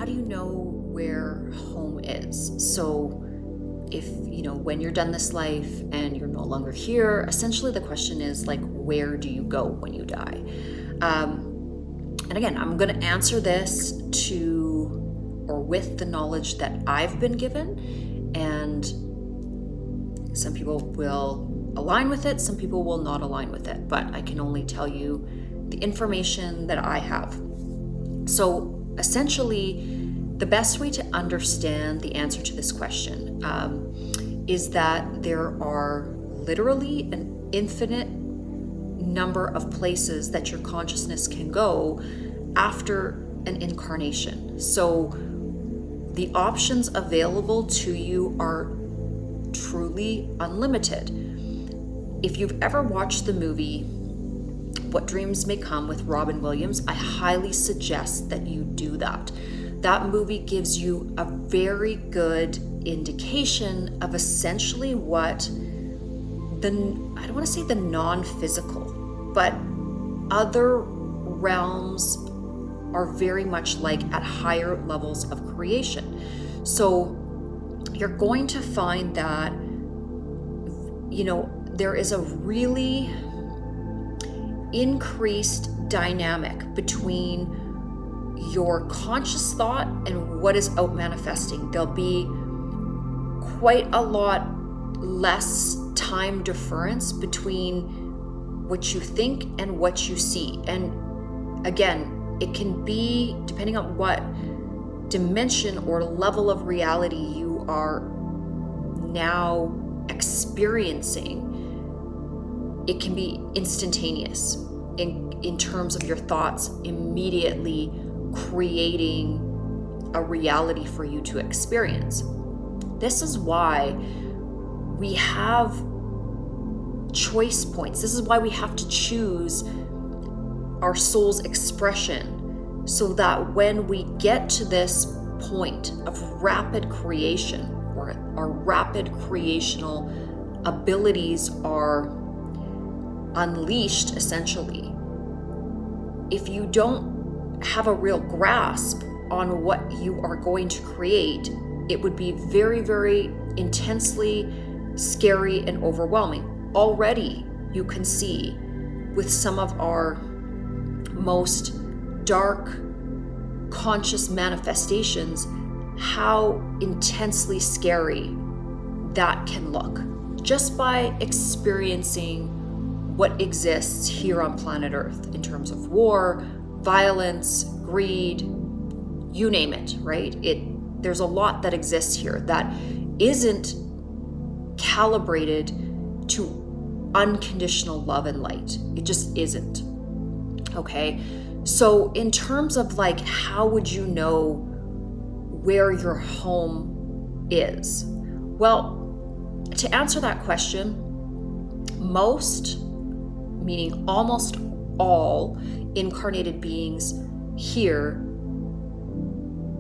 do you know where home is? So if, when you're done this life and you're no longer here, essentially the question is like, where do you go when you die? And again, I'm going to answer this with the knowledge that I've been given, and some people will align with it, some people will not align with it, but I can only tell you the information that I have. So essentially, the best way to understand the answer to this question is that there are literally an infinite number of places that your consciousness can go after an incarnation. So the options available to you are truly unlimited. If you've ever watched the movie What Dreams May Come with Robin Williams, I highly suggest that you do that. That movie gives you a very good indication of essentially what I don't want to say the non-physical, but other realms are very much like at higher levels of creation. So you're going to find that, there is a really increased dynamic between your conscious thought and what is out manifesting. There'll be quite a lot less time difference between what you think and what you see. And again, it can be, depending on what dimension or level of reality you are now experiencing, it can be instantaneous in terms of your thoughts immediately creating a reality for you to experience. This is why we have choice points. This is why we have to choose our soul's expression, so that when we get to this point of rapid creation, or our rapid creational abilities are unleashed, essentially, if you don't have a real grasp on what you are going to create, it would be very, very intensely scary and overwhelming. Already, you can see with some of our most dark conscious manifestations how intensely scary that can look, just by experiencing what exists here on planet Earth in terms of war, violence, greed, you name it, right? There's a lot that exists here that isn't calibrated to unconditional love and light. It just isn't. Okay, so in terms of like, how would you know where your home is? Well, to answer that question, most, meaning almost all incarnated beings here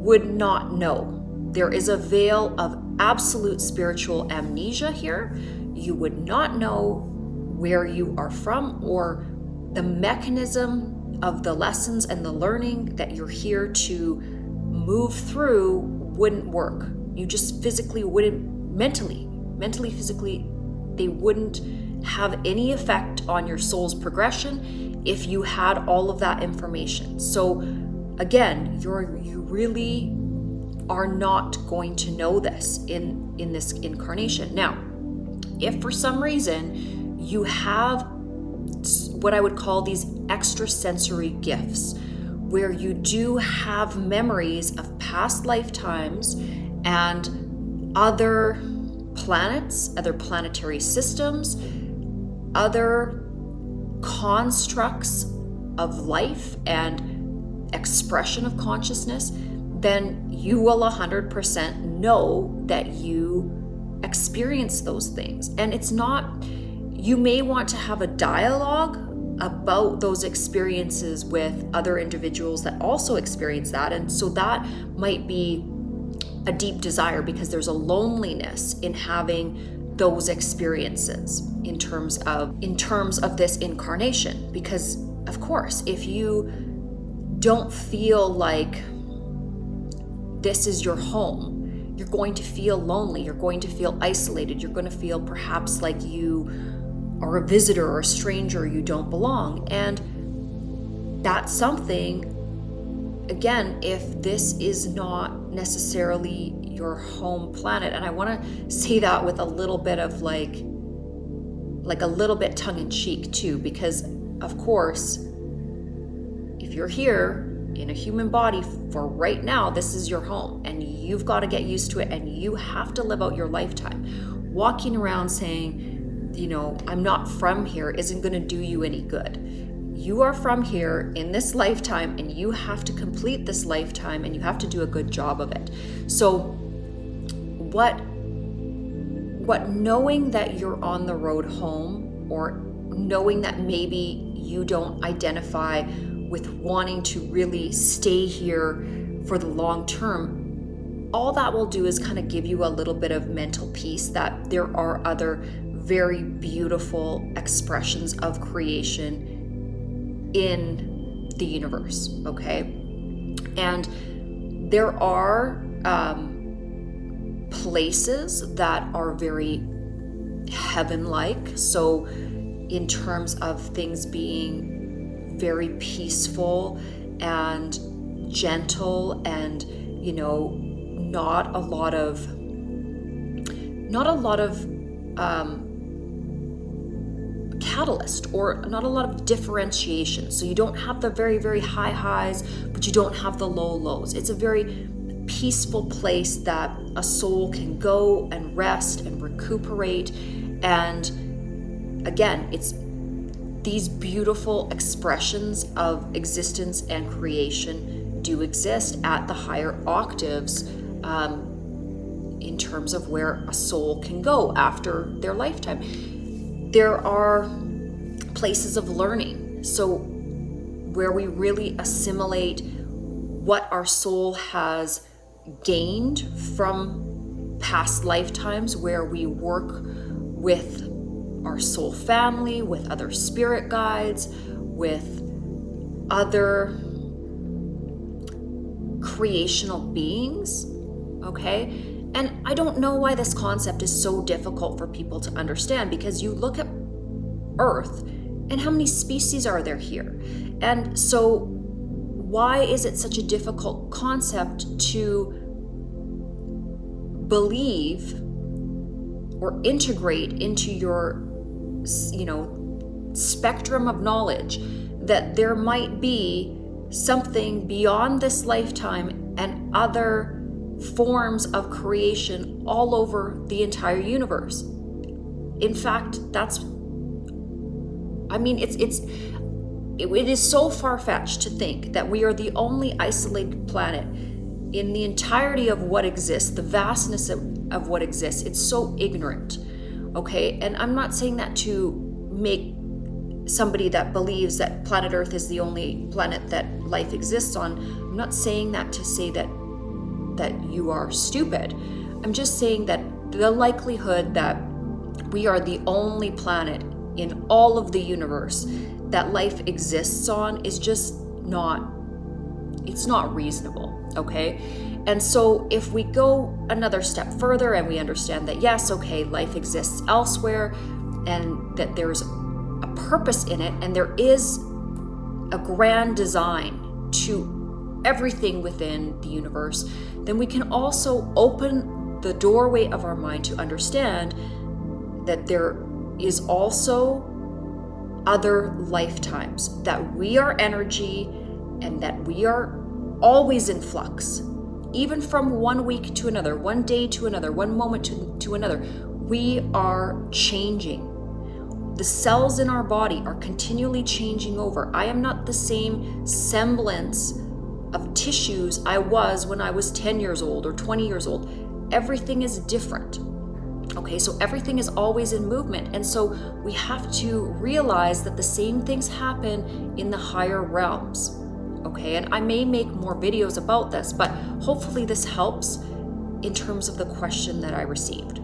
would not know. There is a veil of absolute spiritual amnesia here. You would not know where you are from, or the mechanism of the lessons and the learning that you're here to move through wouldn't work. You just physically wouldn't, mentally, physically, they wouldn't have any effect on your soul's progression if you had all of that information. So again, you really are not going to know this in this incarnation. Now, if for some reason you have what I would call these extrasensory gifts, where you do have memories of past lifetimes and other planets, other planetary systems, other constructs of life and expression of consciousness, then you will 100% know that you experience those things. And it's not, you may want to have a dialogue about those experiences with other individuals that also experience that. And so that might be a deep desire, because there's a loneliness in having those experiences in terms of this incarnation. Because of course, if you don't feel like this is your home, you're going to feel lonely, you're going to feel isolated, you're going to feel perhaps like you are a visitor or a stranger, you don't belong. And that's something, again, if this is not necessarily your home planet, and I want to say that with a little bit of like a little bit tongue-in-cheek too, because of course, if you're here in a human body for right now, this is your home, and you've got to get used to it, and you have to live out your lifetime. Walking around saying, you know, I'm not from here isn't going to do you any good. You are from here in this lifetime, and you have to complete this lifetime, and you have to do a good job of it. So what knowing that you're on the road home, or knowing that maybe you don't identify with wanting to really stay here for the long term, all that will do is kind of give you a little bit of mental peace that there are other very beautiful expressions of creation in the universe, okay? And there are places that are very heaven-like. So in terms of things being very peaceful and gentle, and, you know, not a lot of catalyst, or not a lot of differentiation. So you don't have the very, very high highs, but you don't have the low lows. It's a very peaceful place that a soul can go and rest and recuperate. And again, it's these beautiful expressions of existence and creation do exist at the higher octaves, in terms of where a soul can go after their lifetime. There are places of learning, so where we really assimilate what our soul has gained from past lifetimes, where we work with our soul family, with other spirit guides, with other creational beings, okay? And I don't know why this concept is so difficult for people to understand, because you look at Earth and how many species are there here? And so why is it such a difficult concept to believe or integrate into your, you know, spectrum of knowledge that there might be something beyond this lifetime and other forms of creation all over the entire universe? In fact, it is so far-fetched to think that we are the only isolated planet in the entirety of what exists, the vastness of what exists. It's so ignorant, okay? And I'm not saying that to make somebody that believes that planet Earth is the only planet that life exists on. I'm not saying that to say that you are stupid. I'm just saying that the likelihood that we are the only planet in all of the universe that life exists on is just not reasonable, okay? And so if we go another step further and we understand that, yes, okay, life exists elsewhere, and that there's a purpose in it, and there is a grand design to everything within the universe, then we can also open the doorway of our mind to understand that there is also other lifetimes, that we are energy, and that we are always in flux, even from one week to another, one day to another, one moment to another. We are changing. The cells in our body are continually changing over. I am not the same semblance of tissues I was when I was 10 years old or 20 years old. Everything is different. Okay, so everything is always in movement. And so we have to realize that the same things happen in the higher realms. Okay, and I may make more videos about this, but hopefully this helps in terms of the question that I received.